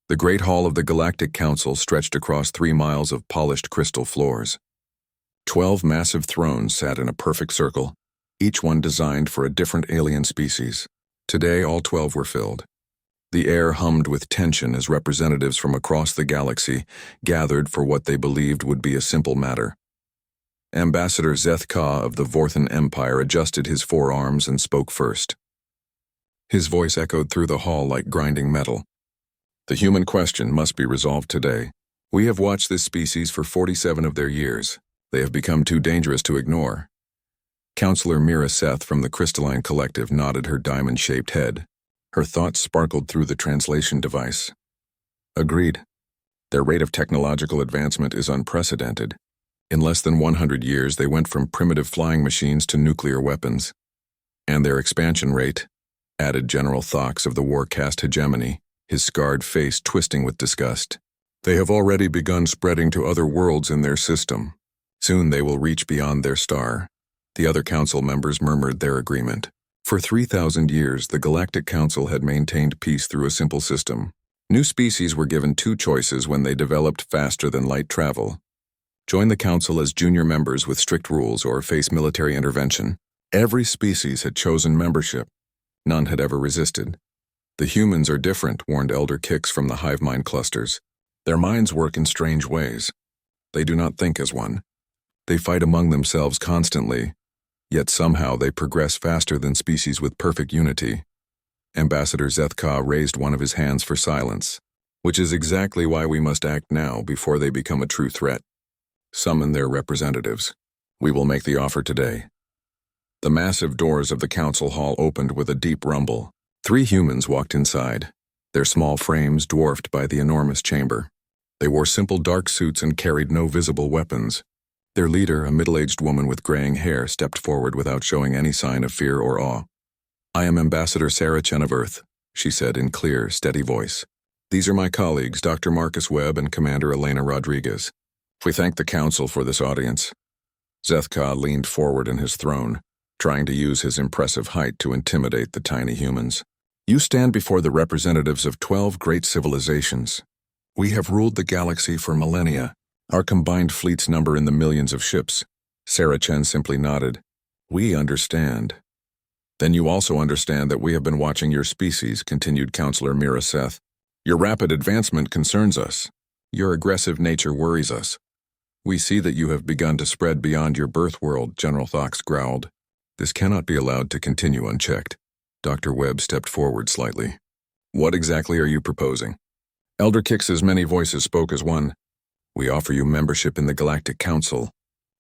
The Great Hall of the Galactic Council stretched across 3 miles of polished crystal floors. 12 massive thrones sat in a perfect circle, each one designed for a different alien species. Today, all 12 were filled. The air hummed with tension as representatives from across the galaxy gathered for what they believed would be a simple matter. Ambassador Zeth Ka of the Vorthan Empire adjusted his forearms and spoke first. His voice echoed through the hall like grinding metal. The human question must be resolved today. We have watched this species for 47 of their years. They have become too dangerous to ignore. Counselor Mira Seth from the Crystalline Collective nodded her diamond-shaped head. Her thoughts sparkled through the translation device. Agreed. Their rate of technological advancement is unprecedented. In less than 100 years, they went from primitive flying machines to nuclear weapons. And their expansion rate, added General Thox of the Warcast Hegemony, his scarred face twisting with disgust. They have already begun spreading to other worlds in their system. Soon they will reach beyond their star. The other council members murmured their agreement. For 3,000 years, the Galactic Council had maintained peace through a simple system. New species were given 2 choices when they developed faster-than-light travel. Join the Council as junior members with strict rules or face military intervention. Every species had chosen membership. None had ever resisted. The humans are different, warned Elder Kix from the hive mind clusters. Their minds work in strange ways. They do not think as one. They fight among themselves constantly, yet somehow they progress faster than species with perfect unity. Ambassador Zeth Ka raised one of his hands for silence, which is exactly why we must act now before they become a true threat. Summon their representatives. We will make the offer today. The massive doors of the council hall opened with a deep rumble. 3 humans walked inside, their small frames dwarfed by the enormous chamber. They wore simple dark suits and carried no visible weapons. Their leader, a middle-aged woman with graying hair, stepped forward without showing any sign of fear or awe. "I am Ambassador Sarah Chen of Earth," she said in clear, steady voice. "These are my colleagues, Dr. Marcus Webb and Commander Elena Rodriguez. We thank the Council for this audience." Zeth Ka leaned forward in his throne, trying to use his impressive height to intimidate the tiny humans. "You stand before the representatives of 12 great civilizations. We have ruled the galaxy for millennia. Our combined fleets number in the millions of ships." Sarah Chen simply nodded. "We understand." "Then you also understand that we have been watching your species," continued Counselor Mira Seth. "Your rapid advancement concerns us. Your aggressive nature worries us. We see that you have begun to spread beyond your birth world," General Thox growled. "This cannot be allowed to continue unchecked." Dr. Webb stepped forward slightly. "What exactly are you proposing?" Elder Kix's many voices spoke as one. "We offer you membership in the Galactic Council.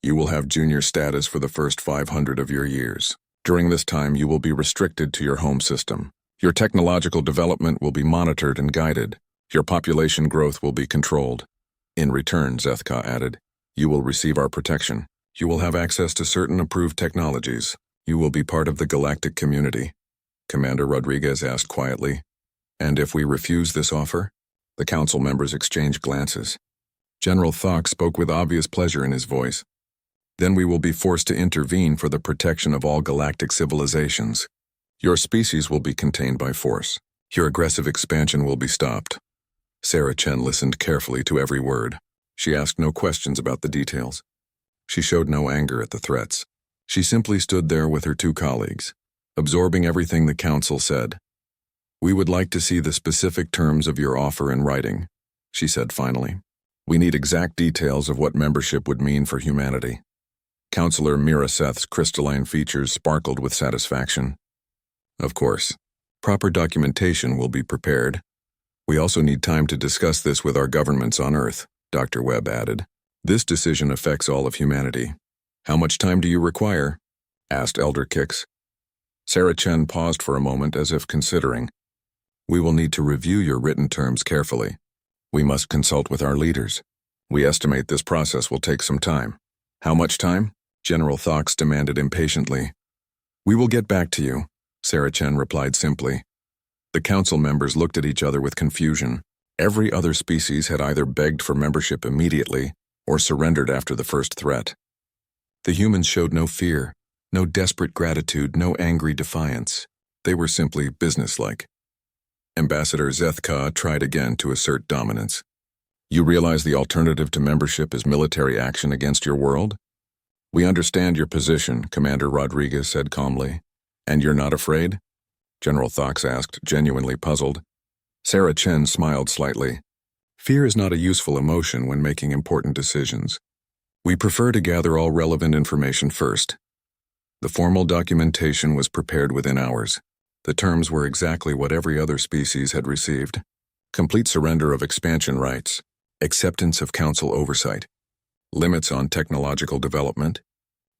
You will have junior status for the first 500 of your years. During this time, you will be restricted to your home system. Your technological development will be monitored and guided. Your population growth will be controlled. In return," Zeth Ka added, "you will receive our protection. You will have access to certain approved technologies. You will be part of the galactic community." Commander Rodriguez asked quietly. "And if we refuse this offer?" The council members exchanged glances. General Thox spoke with obvious pleasure in his voice. "Then we will be forced to intervene for the protection of all galactic civilizations. Your species will be contained by force. Your aggressive expansion will be stopped." Sarah Chen listened carefully to every word. She asked no questions about the details. She showed no anger at the threats. She simply stood there with her 2 colleagues, absorbing everything the council said. "We would like to see the specific terms of your offer in writing," she said finally. "We need exact details of what membership would mean for humanity." Counselor Mira Seth's crystalline features sparkled with satisfaction. "Of course. Proper documentation will be prepared. We also need time to discuss this with our governments on Earth," Dr. Webb added. "This decision affects all of humanity." "How much time do you require?" asked Elder Kix. Sarah Chen paused for a moment as if considering. "We will need to review your written terms carefully. We must consult with our leaders. We estimate this process will take some time." "How much time?" General Thox demanded impatiently. "We will get back to you," Sarah Chen replied simply. The council members looked at each other with confusion. Every other species had either begged for membership immediately or surrendered after the first threat. The humans showed no fear, no desperate gratitude, no angry defiance. They were simply businesslike. Ambassador Zethka tried again to assert dominance. You realize the alternative to membership is military action against your world? We understand your position, Commander Rodriguez said calmly. And you're not afraid? General Thox asked, genuinely puzzled. Sarah Chen smiled slightly. Fear is not a useful emotion when making important decisions. We prefer to gather all relevant information first. The formal documentation was prepared within hours. The terms were exactly what every other species had received. Complete surrender of expansion rights, acceptance of council oversight, limits on technological development,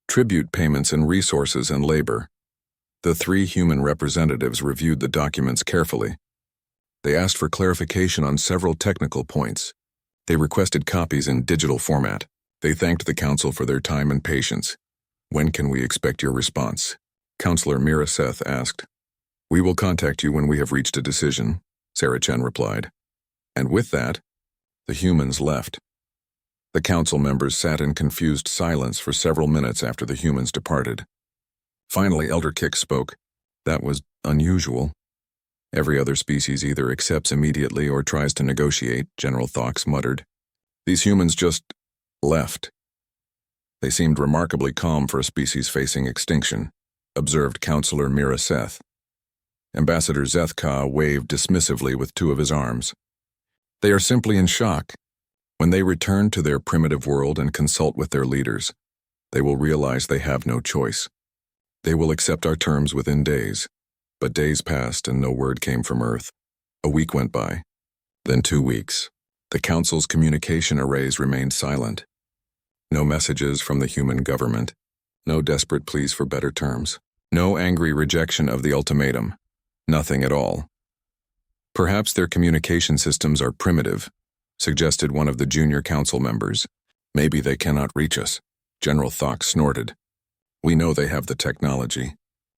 tribute payments in resources and labor. The 3 human representatives reviewed the documents carefully. They asked for clarification on several technical points. They requested copies in digital format. They thanked the council for their time and patience. When can we expect your response? Counselor Miraseth asked. We will contact you when we have reached a decision, Sarah Chen replied. And with that, the humans left. The council members sat in confused silence for several minutes after the humans departed. Finally, Elder Kick spoke. That was unusual. Every other species either accepts immediately or tries to negotiate, General Thox muttered. These humans just left. They seemed remarkably calm for a species facing extinction, observed Counselor Miraseth. Ambassador Zethka waved dismissively with 2 of his arms. They are simply in shock. When they return to their primitive world and consult with their leaders, they will realize they have no choice. They will accept our terms within days. But days passed and no word came from Earth. A week went by. Then 2 weeks. The Council's communication arrays remained silent. No messages from the human government. No desperate pleas for better terms. No angry rejection of the ultimatum. Nothing at all. Perhaps their communication systems are primitive, suggested one of the junior council members. Maybe they cannot reach us. General Thox snorted. We know they have the technology.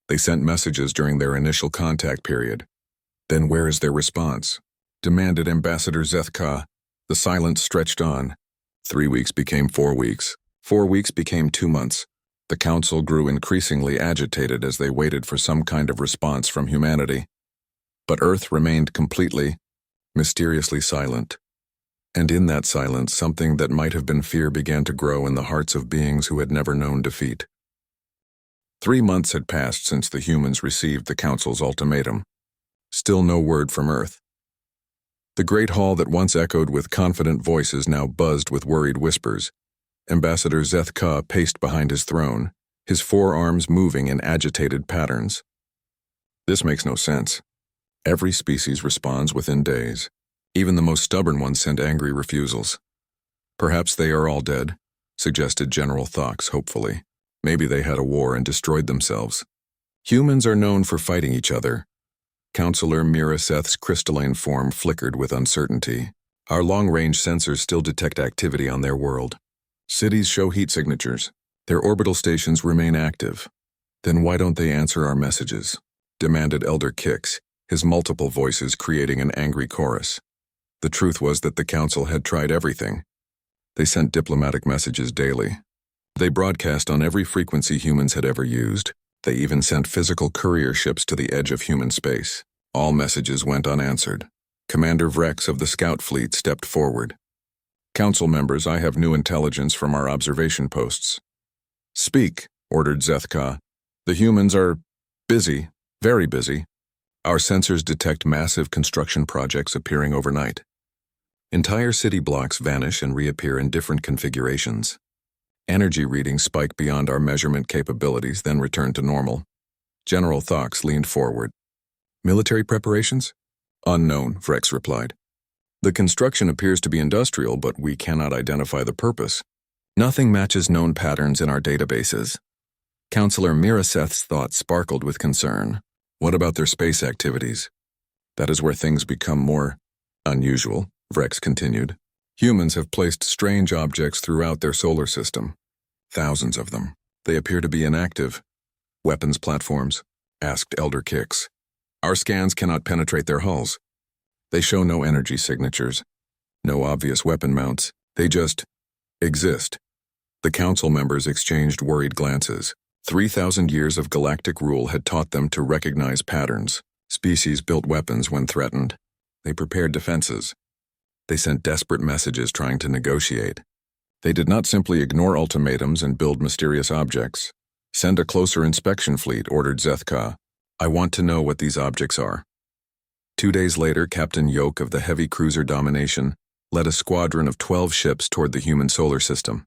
They sent messages during their initial contact period. Then where is their response? Demanded Ambassador Zethka. The silence stretched on. 3 weeks became 4 weeks. 4 weeks became 2 months. The council grew increasingly agitated as they waited for some kind of response from humanity. But Earth remained completely, mysteriously silent. And in that silence, something that might have been fear began to grow in the hearts of beings who had never known defeat. 3 months had passed since the humans received the Council's ultimatum. Still no word from Earth. The great hall that once echoed with confident voices now buzzed with worried whispers. Ambassador Zethka paced behind his throne, his forearms moving in agitated patterns. This makes no sense. Every species responds within days. Even the most stubborn ones send angry refusals. Perhaps they are all dead, suggested General Thox hopefully. Maybe they had a war and destroyed themselves. Humans are known for fighting each other. Counselor Miraseth's crystalline form flickered with uncertainty. Our long-range sensors still detect activity on their world. Cities show heat signatures. Their orbital stations remain active. Then why don't they answer our messages? Demanded Elder Kix, his multiple voices creating an angry chorus. The truth was that the Council had tried everything. They sent diplomatic messages daily. They broadcast on every frequency humans had ever used. They even sent physical courier ships to the edge of human space. All messages went unanswered. Commander Vrex of the Scout Fleet stepped forward. Council members, I have new intelligence from our observation posts. Speak, ordered Zethka. The humans are busy, very busy. Our sensors detect massive construction projects appearing overnight. Entire city blocks vanish and reappear in different configurations. Energy readings spike beyond our measurement capabilities, then return to normal. General Thox leaned forward. Military preparations? Unknown, Vrex replied. The construction appears to be industrial, but we cannot identify the purpose. Nothing matches known patterns in our databases. Counselor Miraseth's thoughts sparkled with concern. What about their space activities? That is where things become more unusual, Vrex continued. Humans have placed strange objects throughout their solar system. Thousands of them. They appear to be inactive. Weapons platforms? Asked Elder Kix. Our scans cannot penetrate their hulls. They show no energy signatures, no obvious weapon mounts. They just exist. The council members exchanged worried glances. 3,000 years of galactic rule had taught them to recognize patterns. Species built weapons when threatened. They prepared defenses. They sent desperate messages trying to negotiate. They did not simply ignore ultimatums and build mysterious objects. Send a closer inspection fleet, ordered Zethka. I want to know what these objects are. 2 days later, Captain Yoke of the heavy cruiser Domination led a squadron of 12 ships toward the human solar system.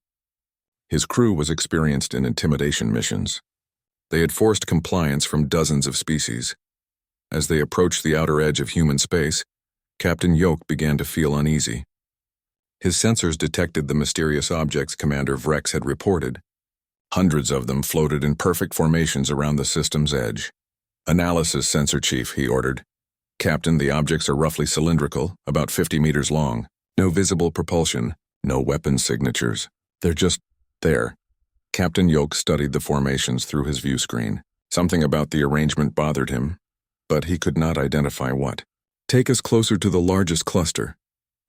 His crew was experienced in intimidation missions. They had forced compliance from dozens of species. As they approached the outer edge of human space, Captain Yoke began to feel uneasy. His sensors detected the mysterious objects Commander Vrex had reported. Hundreds of them floated in perfect formations around the system's edge. Analysis, Sensor Chief, he ordered. Captain, the objects are roughly cylindrical, about 50 meters long. No visible propulsion, no weapon signatures. They're just there. Captain Yoke studied the formations through his view screen. Something about the arrangement bothered him, but he could not identify what. Take us closer to the largest cluster.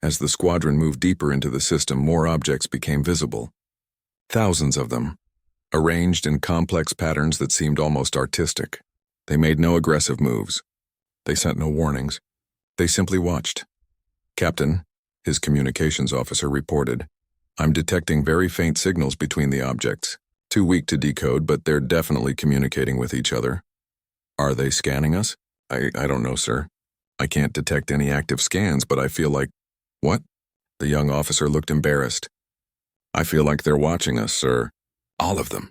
As the squadron moved deeper into the system, more objects became visible. Thousands of them, arranged in complex patterns that seemed almost artistic. They made no aggressive moves. They sent no warnings. They simply watched. Captain, his communications officer reported, I'm detecting very faint signals between the objects. Too weak to decode, but they're definitely communicating with each other. Are they scanning us? I don't know, sir. I can't detect any active scans, but I feel like... What? The young officer looked embarrassed. I feel like they're watching us, sir. All of them.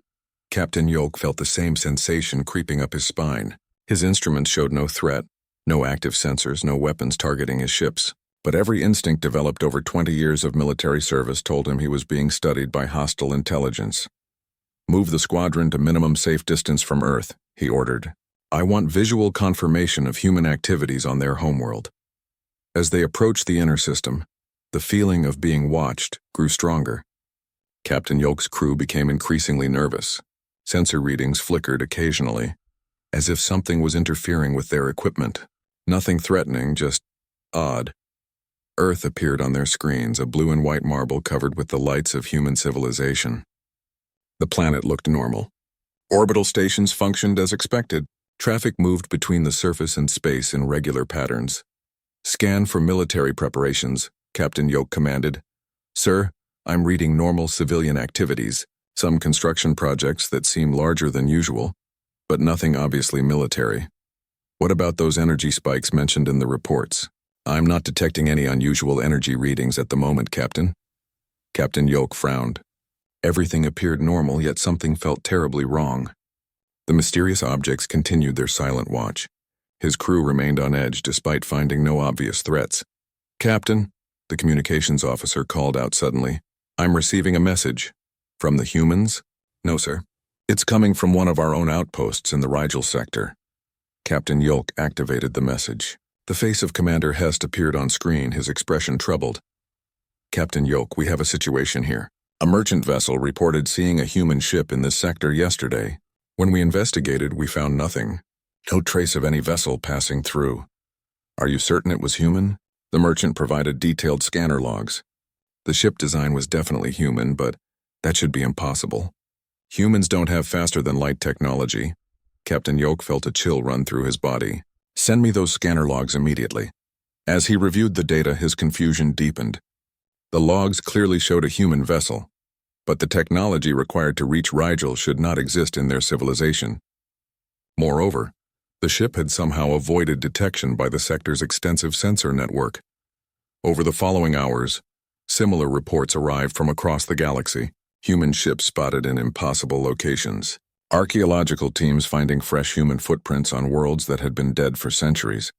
Captain Yoke felt the same sensation creeping up his spine. His instruments showed no threat, no active sensors, no weapons targeting his ships. But every instinct developed over 20 years of military service told him he was being studied by hostile intelligence. Move the squadron to minimum safe distance from Earth, he ordered. I want visual confirmation of human activities on their homeworld. As they approached the inner system, the feeling of being watched grew stronger. Captain Yoke's crew became increasingly nervous. Sensor readings flickered occasionally, as if something was interfering with their equipment. Nothing threatening, just odd. Earth appeared on their screens, a blue and white marble covered with the lights of human civilization. The planet looked normal. Orbital stations functioned as expected. Traffic moved between the surface and space in regular patterns. Scan for military preparations, Captain Yoke commanded. Sir, I'm reading normal civilian activities, some construction projects that seem larger than usual, but nothing obviously military. What about those energy spikes mentioned in the reports? I'm not detecting any unusual energy readings at the moment, Captain. Captain Yoke frowned. Everything appeared normal, yet something felt terribly wrong. The mysterious objects continued their silent watch. His crew remained on edge despite finding no obvious threats. Captain, the communications officer called out suddenly, I'm receiving a message. From the humans? No, sir. It's coming from one of our own outposts in the Rigel sector. Captain Yoke activated the message. The face of Commander Hest appeared on screen, his expression troubled. Captain Yoke, we have a situation here. A merchant vessel reported seeing a human ship in this sector yesterday. When we investigated, we found nothing. No trace of any vessel passing through. Are you certain it was human? The merchant provided detailed scanner logs. The ship design was definitely human, but that should be impossible. Humans don't have faster-than-light technology. Captain Yoke felt a chill run through his body. Send me those scanner logs immediately. As he reviewed the data, his confusion deepened. The logs clearly showed a human vessel, but the technology required to reach Rigel should not exist in their civilization. Moreover, the ship had somehow avoided detection by the sector's extensive sensor network. Over the following hours, similar reports arrived from across the galaxy, human ships spotted in impossible locations. Archaeological teams finding fresh human footprints on worlds that had been dead for centuries.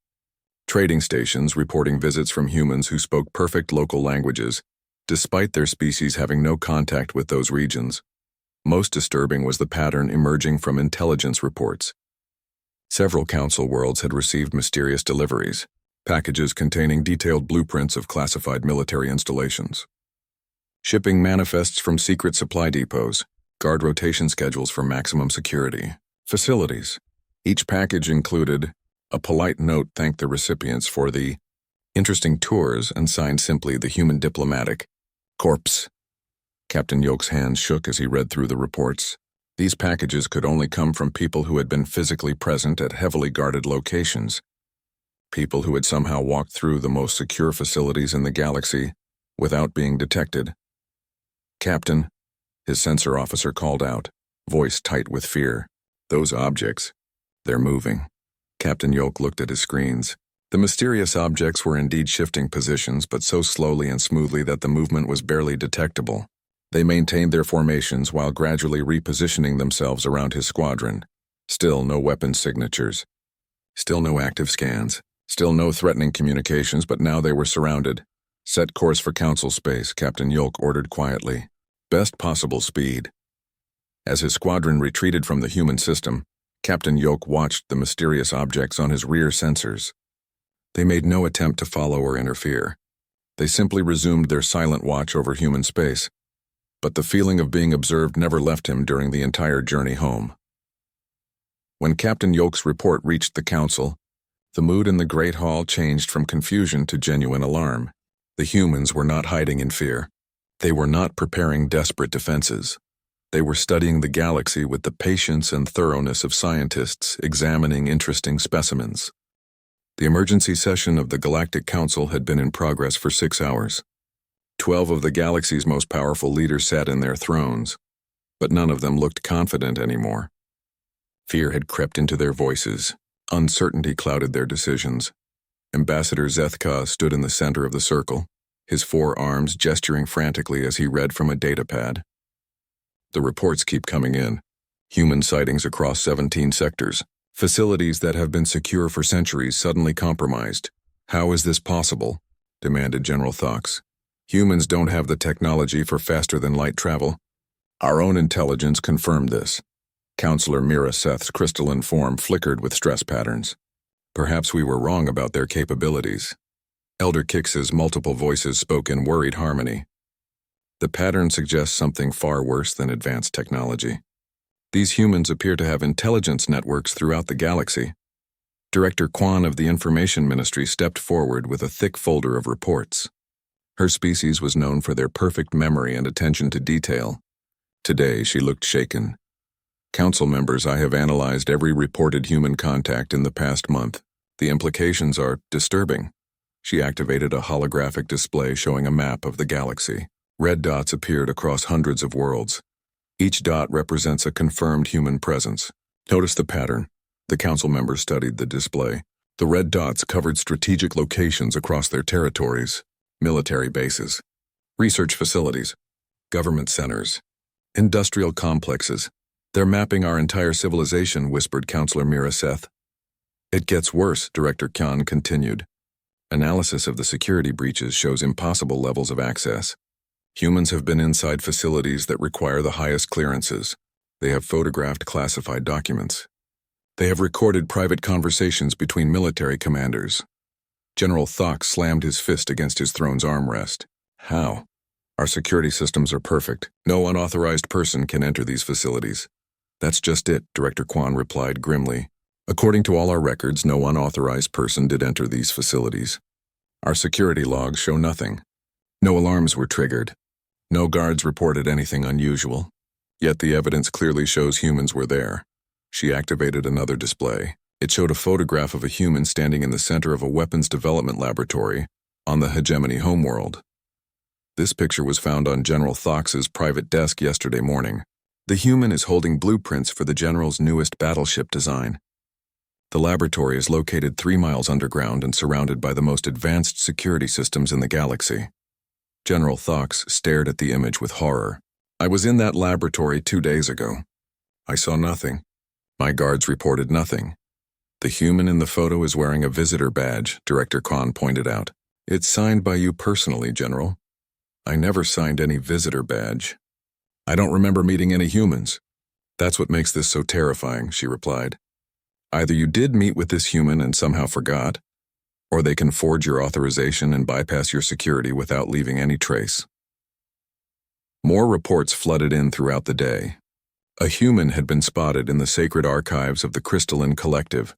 Trading stations reporting visits from humans who spoke perfect local languages, despite their species having no contact with those regions. Most disturbing was the pattern emerging from intelligence reports. Several council worlds had received mysterious deliveries, packages containing detailed blueprints of classified military installations. Shipping manifests from secret supply depots, guard rotation schedules for maximum security, facilities. Each package included a polite note thanked the recipients for the interesting tours and signed simply the human diplomatic corpse. Captain Yoke's hands shook as he read through the reports. These packages could only come from people who had been physically present at heavily guarded locations. people who had somehow walked through the most secure facilities in the galaxy without being detected. "Captain," his sensor officer called out, voice tight with fear. "Those objects, they're moving." Captain Yoke looked at his screens. The mysterious objects were indeed shifting positions, but so slowly and smoothly that the movement was barely detectable. They maintained their formations while gradually repositioning themselves around his squadron. Still no weapon signatures. Still no active scans. Still no threatening communications, but now they were surrounded. "Set course for Council space," Captain Yoke ordered quietly. "Best possible speed." As his squadron retreated from the human system, Captain Yoke watched the mysterious objects on his rear sensors. They made no attempt to follow or interfere. They simply resumed their silent watch over human space. But the feeling of being observed never left him during the entire journey home. When Captain Yoke's report reached the Council, the mood in the Great Hall changed from confusion to genuine alarm. The humans were not hiding in fear. They were not preparing desperate defenses. They were studying the galaxy with the patience and thoroughness of scientists examining interesting specimens. The emergency session of the Galactic Council had been in progress for 6 hours. 12 of the galaxy's most powerful leaders sat in their thrones, but none of them looked confident anymore. Fear had crept into their voices. Uncertainty clouded their decisions. Ambassador Zethka stood in the center of the circle, his 4 arms gesturing frantically as he read from a datapad. "The reports keep coming in. Human sightings across 17 sectors. Facilities that have been secure for centuries suddenly compromised. How is this possible?" demanded General Thox. "Humans don't have the technology for faster-than-light travel. Our own intelligence confirmed this." Counselor Mira Seth's crystalline form flickered with stress patterns. "Perhaps we were wrong about their capabilities." Elder Kix's multiple voices spoke in worried harmony. "The pattern suggests something far worse than advanced technology. These humans appear to have intelligence networks throughout the galaxy." Director Kwan of the Information Ministry stepped forward with a thick folder of reports. Her species was known for their perfect memory and attention to detail. Today, she looked shaken. "Council members, I have analyzed every reported human contact in the past month. The implications are disturbing." She activated a holographic display showing a map of the galaxy. Red dots appeared across hundreds of worlds. Each dot represents a confirmed human presence. "Notice the pattern." The council members studied the display. The red dots covered strategic locations across their territories, military bases, research facilities, government centers, industrial complexes. "They're mapping our entire civilization," whispered Counselor Mira Seth. "It gets worse," Director Khan continued. "Analysis of the security breaches shows impossible levels of access. Humans have been inside facilities that require the highest clearances. They have photographed classified documents. They have recorded private conversations between military commanders." General Thox slammed his fist against his throne's armrest. "How? Our security systems are perfect. No unauthorized person can enter these facilities." "That's just it," Director Kwan replied grimly. "According to all our records, no unauthorized person did enter these facilities. Our security logs show nothing. No alarms were triggered. No guards reported anything unusual. Yet the evidence clearly shows humans were there." She activated another display. It showed a photograph of a human standing in the center of a weapons development laboratory on the Hegemony homeworld. This picture was found on General Thox's private desk yesterday morning. The human is holding blueprints for the General's newest battleship design. The laboratory is located 3 miles underground and surrounded by the most advanced security systems in the galaxy. General Thox stared at the image with horror. "I was in that laboratory 2 days ago. I saw nothing. My guards reported nothing. The human in the photo is wearing a visitor badge," Director Khan pointed out. "It's signed by you personally, General." "I never signed any visitor badge. I don't remember meeting any humans." "That's what makes this so terrifying," she replied. "Either you did meet with this human and somehow forgot, or they can forge your authorization and bypass your security without leaving any trace." More reports flooded in throughout the day. A human had been spotted in the sacred archives of the Crystalline Collective,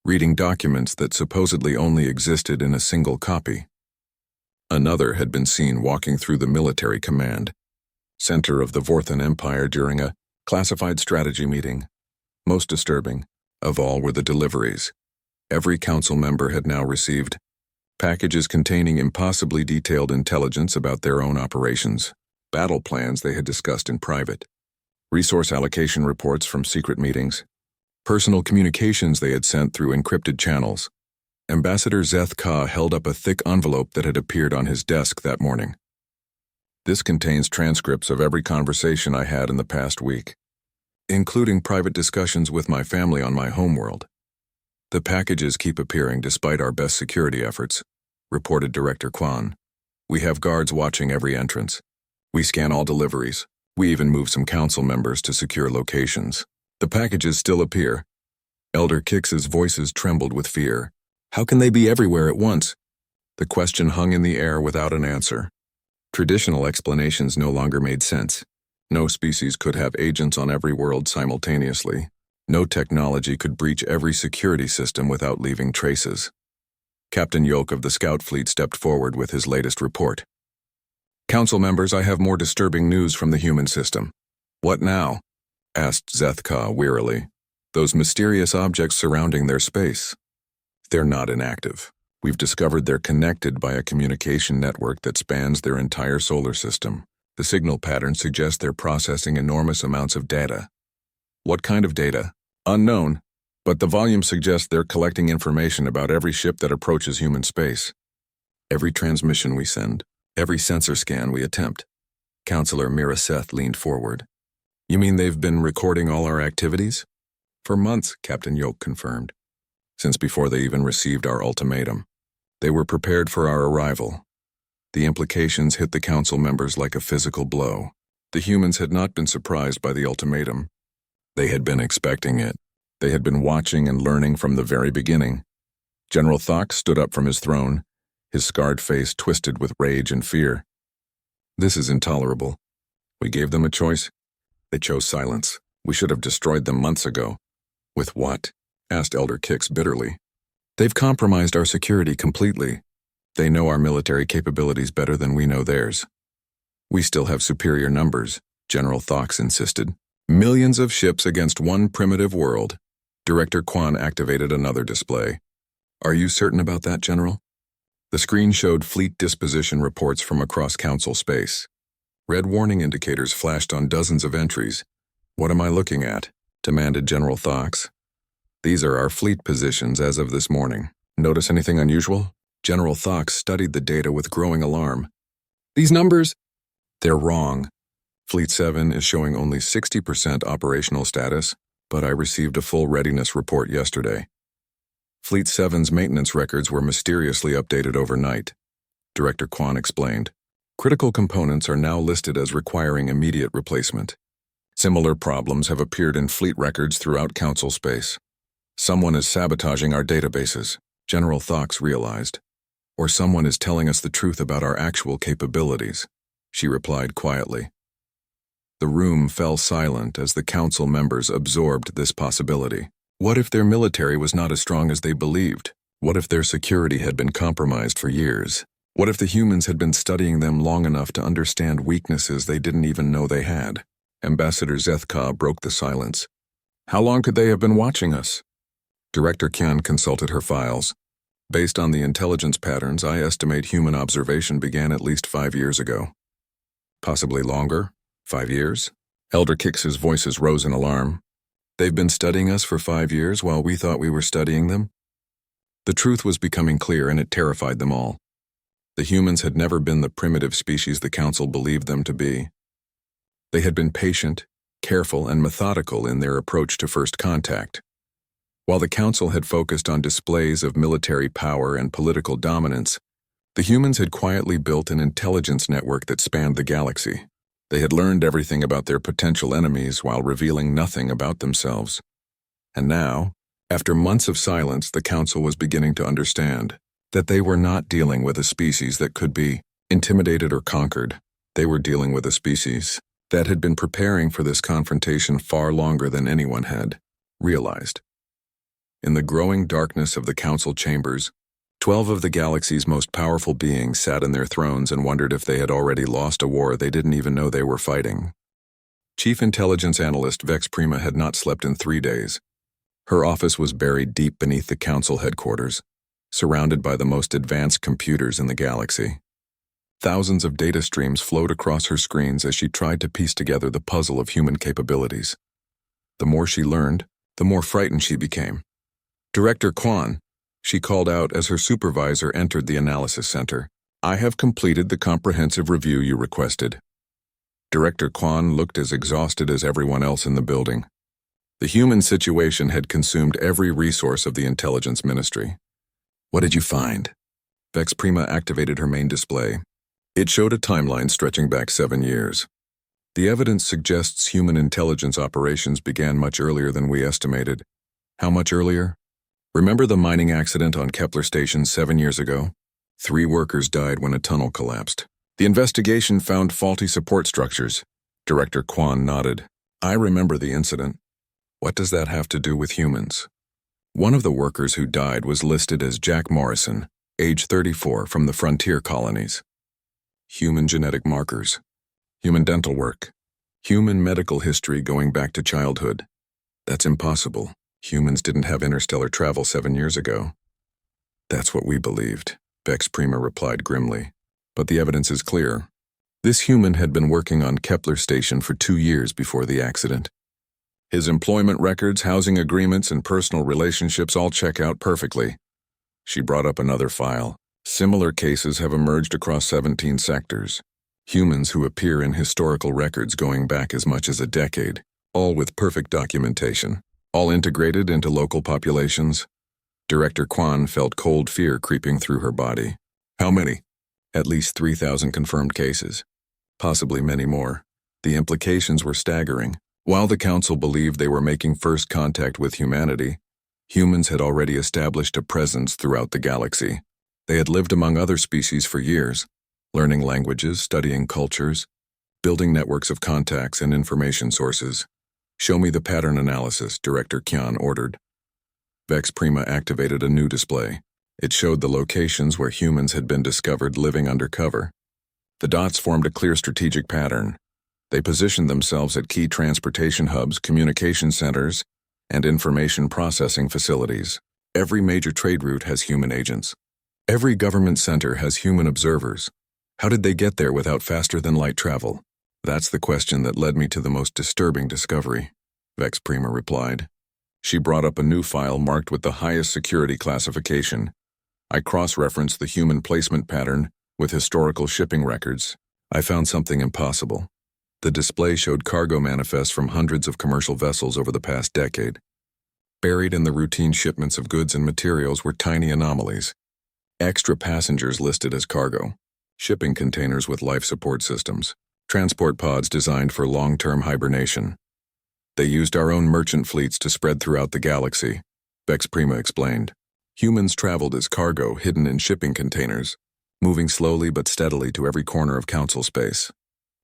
reading documents that supposedly only existed in a single copy. Another had been seen walking through the military command center of the Vorthan Empire during a classified strategy meeting. Most disturbing of all were the deliveries. Every council member had now received packages containing impossibly detailed intelligence about their own operations, battle plans they had discussed in private, resource allocation reports from secret meetings, personal communications they had sent through encrypted channels. Ambassador Zeth Ka held up a thick envelope that had appeared on his desk that morning. This contains transcripts of every conversation I had in the past week, including private discussions with my family on my homeworld. The packages keep appearing despite our best security efforts, reported Director Kwan. We have guards watching every entrance. We scan all deliveries. We even move some council members to secure locations. The packages still appear. Elder Kix's voices trembled with fear. How can they be everywhere at once? The question hung in the air without an answer. Traditional explanations no longer made sense. No species could have agents on every world simultaneously. No technology could breach every security system without leaving traces. Captain Yoke of the Scout Fleet stepped forward with his latest report. Council members, I have more disturbing news from the human system. What now? Asked Zeth Ka wearily. Those mysterious objects surrounding their space. They're not inactive. We've discovered they're connected by a communication network that spans their entire solar system. The signal patterns suggest they're processing enormous amounts of data. What kind of data? Unknown, but the volume suggests they're collecting information about every ship that approaches human space. Every transmission we send, every sensor scan we attempt. Counselor Mira Seth leaned forward. You mean they've been recording all our activities? For months, Captain Yoke confirmed. Since before they even received our ultimatum. They were prepared for our arrival. The implications hit the council members like a physical blow. The humans had not been surprised by the ultimatum. They had been expecting it. They had been watching and learning from the very beginning. General Thox stood up from his throne, his scarred face twisted with rage and fear. This is intolerable. We gave them a choice. They chose silence. We should have destroyed them months ago. With what? Asked Elder Kix bitterly. They've compromised our security completely. They know our military capabilities better than we know theirs. We still have superior numbers, General Thox insisted. Millions of ships against one primitive world. Director Kwan activated another display. Are you certain about that, General? The screen showed fleet disposition reports from across Council space. Red warning indicators flashed on dozens of entries. What am I looking at? Demanded General Thox. These are our fleet positions as of this morning. Notice anything unusual? General Thox studied the data with growing alarm. These numbers? They're wrong. Fleet 7 is showing only 60% operational status, but I received a full readiness report yesterday. Fleet 7's maintenance records were mysteriously updated overnight. Director Kwan explained. Critical components are now listed as requiring immediate replacement. Similar problems have appeared in fleet records throughout Council space. Someone is sabotaging our databases, General Thox realized. Or someone is telling us the truth about our actual capabilities, she replied quietly. The room fell silent as the council members absorbed this possibility. What if their military was not as strong as they believed? What if their security had been compromised for years? What if the humans had been studying them long enough to understand weaknesses they didn't even know they had? Ambassador Zeth Ka broke the silence. How long could they have been watching us? Director Kyan consulted her files. Based on the intelligence patterns, I estimate human observation began at least 5 years ago. Possibly longer? 5 years? Elder Kix's voices rose in alarm. They've been studying us for 5 years while we thought we were studying them? The truth was becoming clear and it terrified them all. The humans had never been the primitive species the Council believed them to be. They had been patient, careful, and methodical in their approach to first contact. While the Council had focused on displays of military power and political dominance, the humans had quietly built an intelligence network that spanned the galaxy. They had learned everything about their potential enemies while revealing nothing about themselves. And now, after months of silence, the Council was beginning to understand that they were not dealing with a species that could be intimidated or conquered. They were dealing with a species that had been preparing for this confrontation far longer than anyone had realized. In the growing darkness of the Council chambers, 12 of the galaxy's most powerful beings sat in their thrones and wondered if they had already lost a war they didn't even know they were fighting. Chief Intelligence Analyst Vex Prima had not slept in 3 days. Her office was buried deep beneath the council headquarters, surrounded by the most advanced computers in the galaxy. Thousands of data streams flowed across her screens as she tried to piece together the puzzle of human capabilities. The more she learned, the more frightened she became. "Director Kwan," she called out as her supervisor entered the analysis center. "I have completed the comprehensive review you requested." Director Kwan looked as exhausted as everyone else in the building. The human situation had consumed every resource of the Intelligence Ministry. "What did you find?" Vex Prima activated her main display. It showed a timeline stretching back 7 years. "The evidence suggests human intelligence operations began much earlier than we estimated." "How much earlier?" "Remember the mining accident on Kepler Station 7 years ago? 3 workers died when a tunnel collapsed. The investigation found faulty support structures." Director Kwan nodded. "I remember the incident. What does that have to do with humans?" "One of the workers who died was listed as Jack Morrison, age 34, from the frontier colonies. Human genetic markers, human dental work, human medical history going back to childhood. That's impossible. Humans didn't have interstellar travel 7 years ago." "That's what we believed," Vex Prima replied grimly. "But the evidence is clear. This human had been working on Kepler Station for 2 years before the accident. His employment records, housing agreements, and personal relationships all check out perfectly." She brought up another file. "Similar cases have emerged across 17 sectors. Humans who appear in historical records going back as much as a decade, all with perfect documentation, all integrated into local populations." Director Kwan felt cold fear creeping through her body. "How many?" "At least 3,000 confirmed cases. Possibly many more." The implications were staggering. While the Council believed they were making first contact with humanity, humans had already established a presence throughout the galaxy. They had lived among other species for years, learning languages, studying cultures, building networks of contacts and information sources. "Show me the pattern analysis," Director Kwan ordered. Vex Prima activated a new display. It showed the locations where humans had been discovered living undercover. The dots formed a clear strategic pattern. They positioned themselves at key transportation hubs, communication centers, and information processing facilities. Every major trade route has human agents. Every government center has human observers. How did they get there without faster-than-light travel? "That's the question that led me to the most disturbing discovery," Vex Prima replied. She brought up a new file marked with the highest security classification. I cross-referenced the human placement pattern with historical shipping records. I found something impossible. The display showed cargo manifests from hundreds of commercial vessels over the past decade. Buried in the routine shipments of goods and materials were tiny anomalies. Extra passengers listed as cargo, shipping containers with life support systems, transport pods designed for long-term hibernation. They used our own merchant fleets to spread throughout the galaxy, Vex Prima explained. Humans traveled as cargo hidden in shipping containers, moving slowly but steadily to every corner of Council space.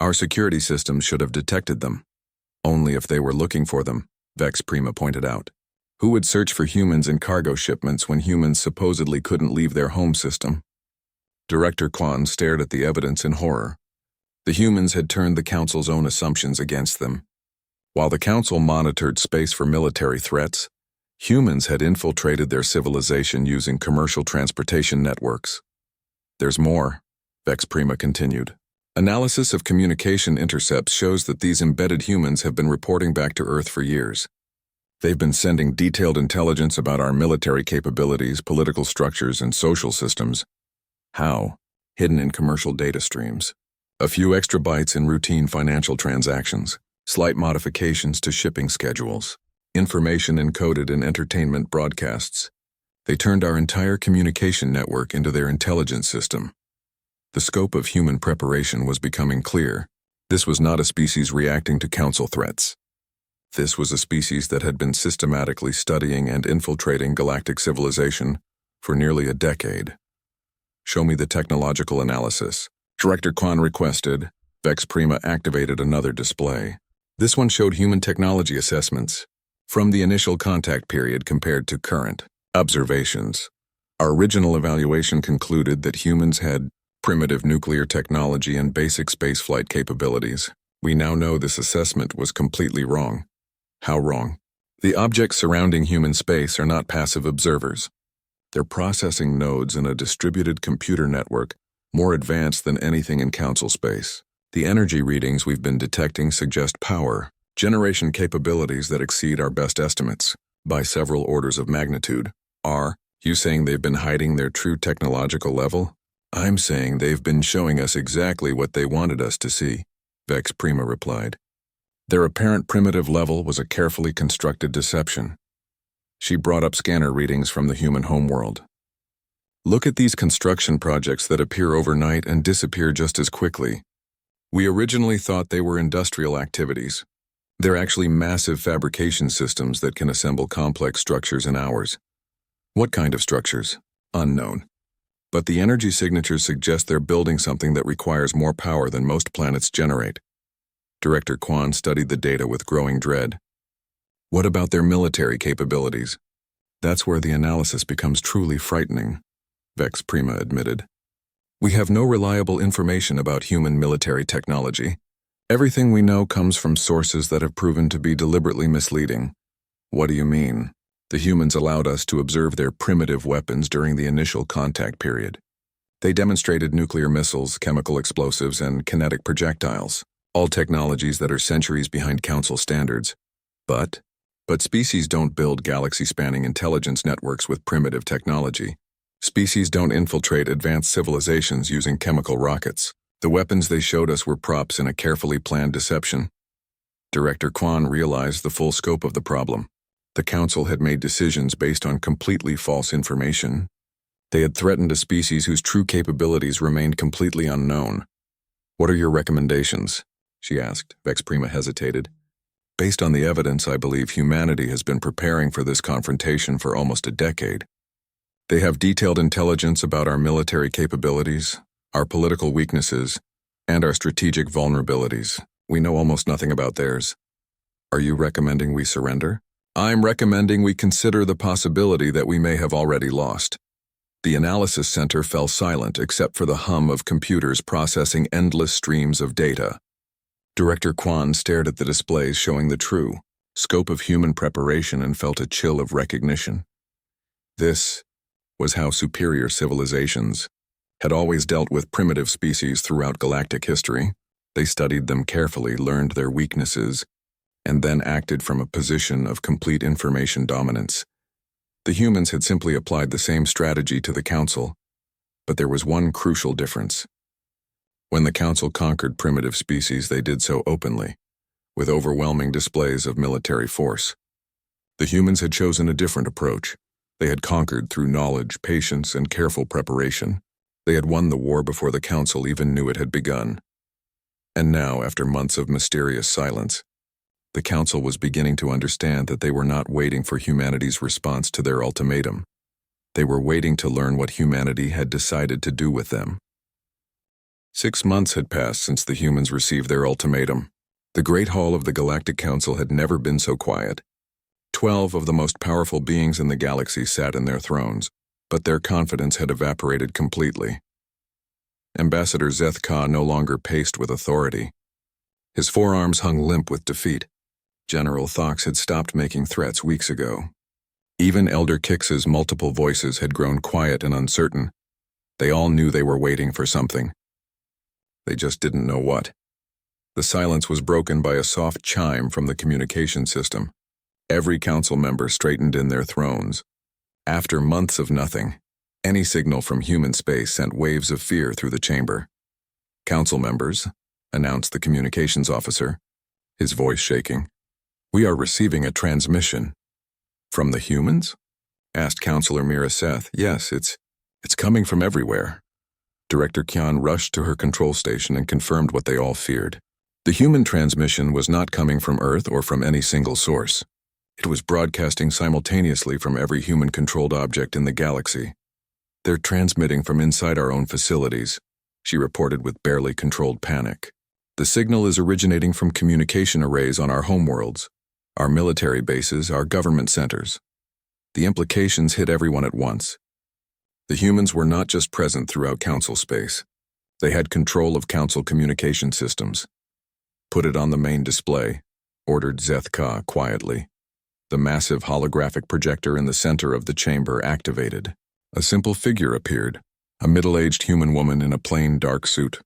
Our security systems should have detected them. Only if they were looking for them, Vex Prima pointed out. Who would search for humans in cargo shipments when humans supposedly couldn't leave their home system? Director Kwan stared at the evidence in horror. The humans had turned the Council's own assumptions against them. While the Council monitored space for military threats, humans had infiltrated their civilization using commercial transportation networks. "There's more," Vex Prima continued. "Analysis of communication intercepts shows that these embedded humans have been reporting back to Earth for years. They've been sending detailed intelligence about our military capabilities, political structures, and social systems. How? Hidden in commercial data streams. A few extra bytes in routine financial transactions, slight modifications to shipping schedules, information encoded in entertainment broadcasts. They turned our entire communication network into their intelligence system." The scope of human preparation was becoming clear. This was not a species reacting to Council threats. This was a species that had been systematically studying and infiltrating galactic civilization for nearly a decade. "Show me the technological analysis," Director Kwan requested. Vex Prima activated another display. This one showed human technology assessments from the initial contact period compared to current observations. Our original evaluation concluded that humans had primitive nuclear technology and basic spaceflight capabilities. We now know this assessment was completely wrong. How wrong? The objects surrounding human space are not passive observers. They're processing nodes in a distributed computer network more advanced than anything in council space. The energy readings we've been detecting suggest power generation capabilities that exceed our best estimates by several orders of magnitude. Are you saying they've been hiding their true technological level? I'm saying they've been showing us exactly what they wanted us to see, Vex Prima replied. Their apparent primitive level was a carefully constructed deception. She brought up scanner readings from the human homeworld. Look at these construction projects that appear overnight and disappear just as quickly. We originally thought they were industrial activities. They're actually massive fabrication systems that can assemble complex structures in hours. What kind of structures? Unknown. But the energy signatures suggest they're building something that requires more power than most planets generate. Director Kwan studied the data with growing dread. What about their military capabilities? That's where the analysis becomes truly frightening, Vex Prima admitted. We have no reliable information about human military technology. Everything we know comes from sources that have proven to be deliberately misleading. What do you mean? The humans allowed us to observe their primitive weapons during the initial contact period. They demonstrated nuclear missiles, chemical explosives, and kinetic projectiles, all technologies that are centuries behind Council standards. But species don't build galaxy-spanning intelligence networks with primitive technology. Species don't infiltrate advanced civilizations using chemical rockets. The weapons they showed us were props in a carefully planned deception. Director Kwan realized the full scope of the problem. The Council had made decisions based on completely false information. They had threatened a species whose true capabilities remained completely unknown. What are your recommendations? She asked. Vex Prima hesitated. Based on the evidence, I believe humanity has been preparing for this confrontation for almost a decade. They have detailed intelligence about our military capabilities, our political weaknesses, and our strategic vulnerabilities. We know almost nothing about theirs. Are you recommending we surrender? I'm recommending we consider the possibility that we may have already lost. The analysis center fell silent except for the hum of computers processing endless streams of data. Director Kwan stared at the displays showing the true scope of human preparation and felt a chill of recognition. This was how superior civilizations had always dealt with primitive species throughout galactic history. They studied them carefully, learned their weaknesses, and then acted from a position of complete information dominance. The humans had simply applied the same strategy to the Council, but there was one crucial difference. When the Council conquered primitive species, they did so openly, with overwhelming displays of military force. The humans had chosen a different approach. They had conquered through knowledge, patience, and careful preparation. They had won the war before the Council even knew it had begun. And now, after months of mysterious silence, the Council was beginning to understand that they were not waiting for humanity's response to their ultimatum. They were waiting to learn what humanity had decided to do with them. 6 months had passed since the humans received their ultimatum. The Great Hall of the Galactic Council had never been so quiet. 12 of the most powerful beings in the galaxy sat in their thrones, but their confidence had evaporated completely. Ambassador Zeth Ka no longer paced with authority. His forearms hung limp with defeat. General Thox had stopped making threats weeks ago. Even Elder Kix's multiple voices had grown quiet and uncertain. They all knew they were waiting for something. They just didn't know what. The silence was broken by a soft chime from the communication system. Every council member straightened in their thrones. After months of nothing, any signal from human space sent waves of fear through the chamber. Council members, announced the communications officer, his voice shaking. We are receiving a transmission. From the humans? Asked Counselor Mira Seth. Yes, it's coming from everywhere. Director Kyan rushed to her control station and confirmed what they all feared. The human transmission was not coming from Earth or from any single source. It was broadcasting simultaneously from every human-controlled object in the galaxy. They're transmitting from inside our own facilities, she reported with barely controlled panic. The signal is originating from communication arrays on our homeworlds, our military bases, our government centers. The implications hit everyone at once. The humans were not just present throughout Council space. They had control of Council communication systems. Put it on the main display, ordered Zeth Ka quietly. The massive holographic projector in the center of the chamber activated. A simple figure appeared, a middle-aged human woman in a plain dark suit.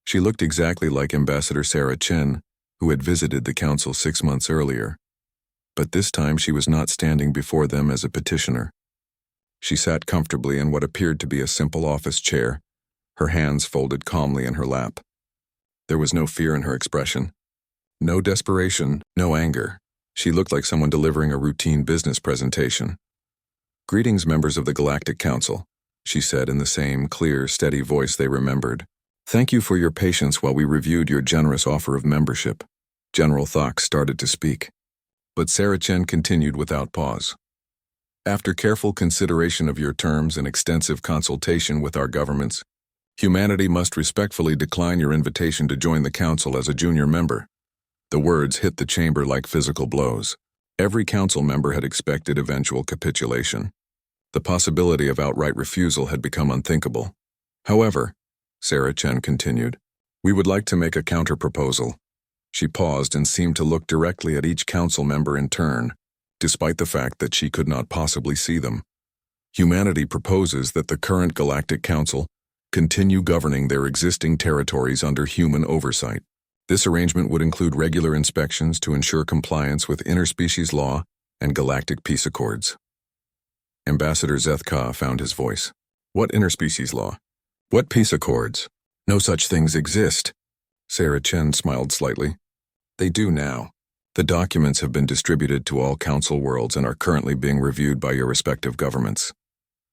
She looked exactly like Ambassador Sarah Chen, who had visited the council 6 months earlier. But this time she was not standing before them as a petitioner. She sat comfortably in what appeared to be a simple office chair, her hands folded calmly in her lap. There was no fear in her expression. No desperation, no anger. She looked like someone delivering a routine business presentation. "Greetings, members of the Galactic Council," she said in the same clear, steady voice they remembered. "Thank you for your patience while we reviewed your generous offer of membership." General Thox started to speak, but Sarah Chen continued without pause. "After careful consideration of your terms and extensive consultation with our governments, humanity must respectfully decline your invitation to join the Council as a junior member." The words hit the chamber like physical blows. Every council member had expected eventual capitulation. The possibility of outright refusal had become unthinkable. "However," Sarah Chen continued, "we would like to make a counter-proposal." She paused and seemed to look directly at each council member in turn, despite the fact that she could not possibly see them. Humanity proposes that the current Galactic Council continue governing their existing territories under human oversight. This arrangement would include regular inspections to ensure compliance with interspecies law and galactic peace accords. Ambassador Zeth Ka found his voice. "What interspecies law? What peace accords? No such things exist." Sarah Chen smiled slightly. "They do now. The documents have been distributed to all council worlds and are currently being reviewed by your respective governments."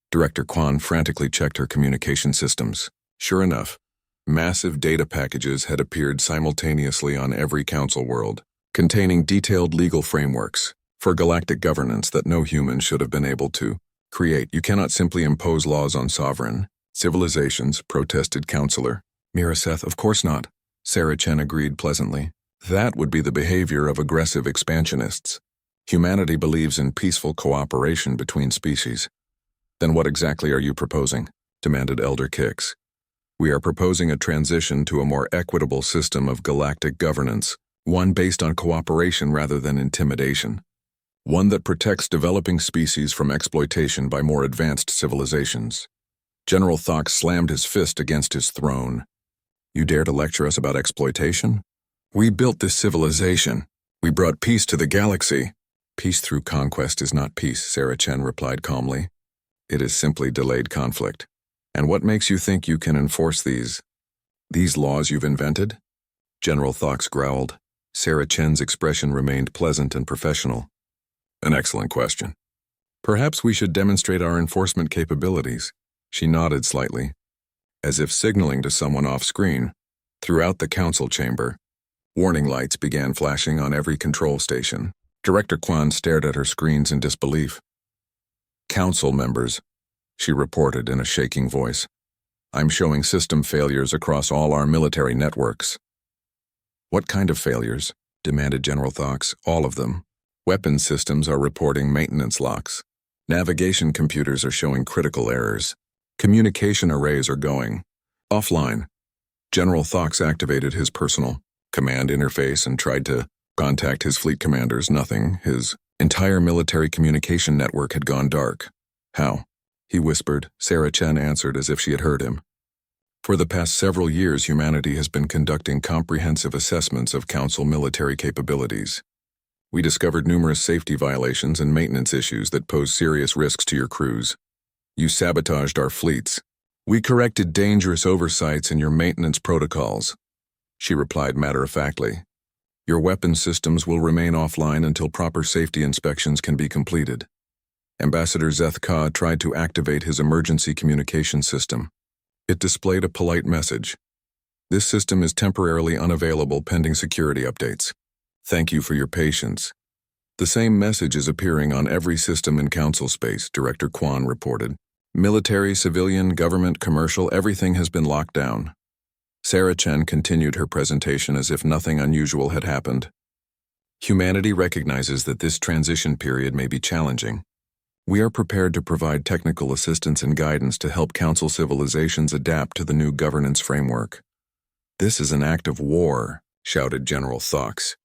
Director Quan frantically checked her communication systems. Sure enough, massive data packages had appeared simultaneously on every council world, containing detailed legal frameworks for galactic governance that no human should have been able to create. "You cannot simply impose laws on sovereign civilizations," protested Counselor Miraseth. "Of course not," Sarah Chen agreed pleasantly. "That would be the behavior of aggressive expansionists. Humanity believes in peaceful cooperation between species." "Then what exactly are you proposing?" demanded Elder Kix. "We are proposing a transition to a more equitable system of galactic governance, one based on cooperation rather than intimidation. One that protects developing species from exploitation by more advanced civilizations." General Thox slammed his fist against his throne. "You dare to lecture us about exploitation? We built this civilization. We brought peace to the galaxy." "Peace through conquest is not peace," Sarah Chen replied calmly. "It is simply delayed conflict. And what makes you think you can enforce these laws you've invented?" General Thox growled. Sarah Chen's expression remained pleasant and professional. "An excellent question. Perhaps we should demonstrate our enforcement capabilities." She nodded slightly, as if signaling to someone off-screen. Throughout the council chamber, warning lights began flashing on every control station. Director Quan stared at her screens in disbelief. "Council members," she reported in a shaking voice, "I'm showing system failures across all our military networks." "What kind of failures?" demanded General Thox. "All of them. Weapons systems are reporting maintenance locks. Navigation computers are showing critical errors. Communication arrays are going offline." General Thox activated his personal command interface and tried to contact his fleet commanders. Nothing. His entire military communication network had gone dark. "How?" he whispered. Sarah Chen answered as if she had heard him. "For the past several years, humanity has been conducting comprehensive assessments of Council military capabilities. We discovered numerous safety violations and maintenance issues that pose serious risks to your crews. You sabotaged our fleets. We corrected dangerous oversights in your maintenance protocols," she replied matter-of-factly. "Your weapon systems will remain offline until proper safety inspections can be completed." Ambassador Zeth Ka tried to activate his emergency communication system. It displayed a polite message. "This system is temporarily unavailable pending security updates. Thank you for your patience." "The same message is appearing on every system in Council space," Director Quan reported. "Military, civilian, government, commercial, everything has been locked down." Sarah Chen continued her presentation as if nothing unusual had happened. "Humanity recognizes that this transition period may be challenging. We are prepared to provide technical assistance and guidance to help Council civilizations adapt to the new governance framework." "This is an act of war," shouted General Thox.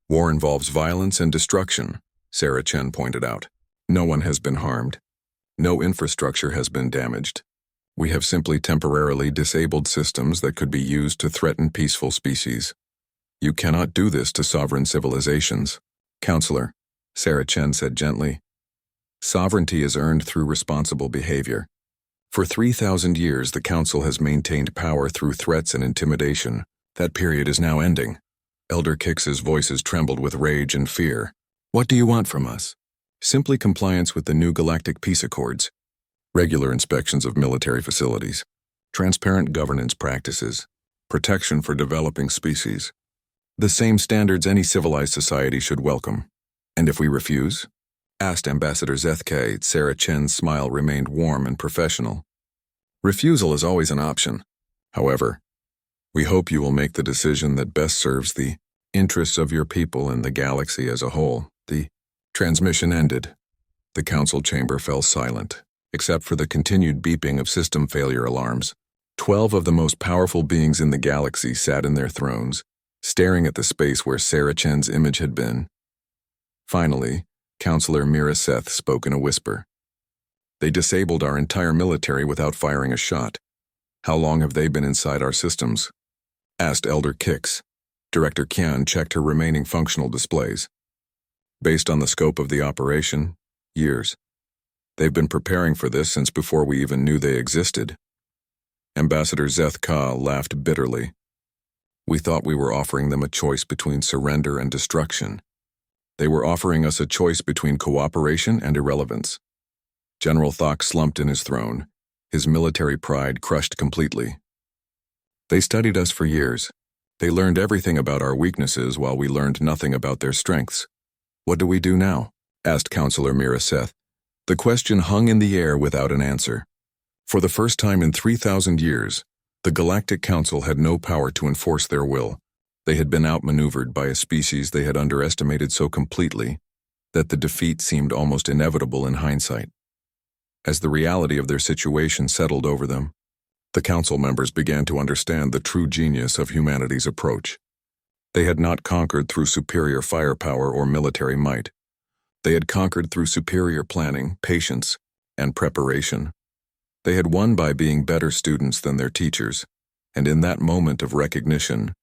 "War involves violence and destruction. Sarah Chen pointed out. No one has been harmed. No infrastructure has been damaged. We have simply temporarily disabled systems that could be used to threaten peaceful species. You cannot do this to sovereign civilizations. Counselor, Sarah Chen said gently. Sovereignty is earned through responsible behavior. For 3,000 years, the Council has maintained power through threats and intimidation. That period is now ending. Elder Kix's voices trembled with rage and fear. What do you want from us? Simply compliance with the new Galactic Peace Accords, regular inspections of military facilities, transparent governance practices, protection for developing species. The same standards any civilized society should welcome. And if we refuse? Asked Ambassador Zethke. Sarah Chen's smile remained warm and professional. Refusal is always an option. However, we hope you will make the decision that best serves the interests of your people and the galaxy as a whole. The transmission ended. The council chamber fell silent, except for the continued beeping of system failure alarms. 12 of the most powerful beings in the galaxy sat in their thrones, staring at the space where Sarah Chen's image had been. Finally, Counselor Mira Seth spoke in a whisper. They disabled our entire military without firing a shot. How long have they been inside our systems? Asked Elder Kix. Director Qian checked her remaining functional displays. Based on the scope of the operation, years. They've been preparing for this since before we even knew they existed. Ambassador Zeth Ka laughed bitterly. We thought we were offering them a choice between surrender and destruction. They were offering us a choice between cooperation and irrelevance. General Thok slumped in his throne, his military pride crushed completely. They studied us for years. They learned everything about our weaknesses while we learned nothing about their strengths. What do we do now? Asked Counselor Mira Seth. The question hung in the air without an answer. For the first time in 3,000 years, the Galactic Council had no power to enforce their will. They had been outmaneuvered by a species they had underestimated so completely that the defeat seemed almost inevitable in hindsight. As the reality of their situation settled over them, the council members began to understand the true genius of humanity's approach. They had not conquered through superior firepower or military might. They had conquered through superior planning, patience, and preparation. They had won by being better students than their teachers, and in that moment of recognition,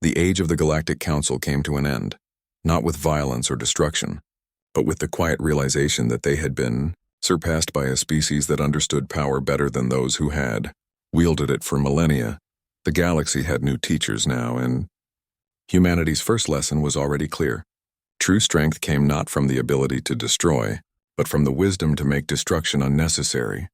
the age of the Galactic Council came to an end, not with violence or destruction, but with the quiet realization that they had been surpassed by a species that understood power better than those who had wielded it for millennia. The galaxy had new teachers now, and humanity's first lesson was already clear. True strength came not from the ability to destroy, but from the wisdom to make destruction unnecessary.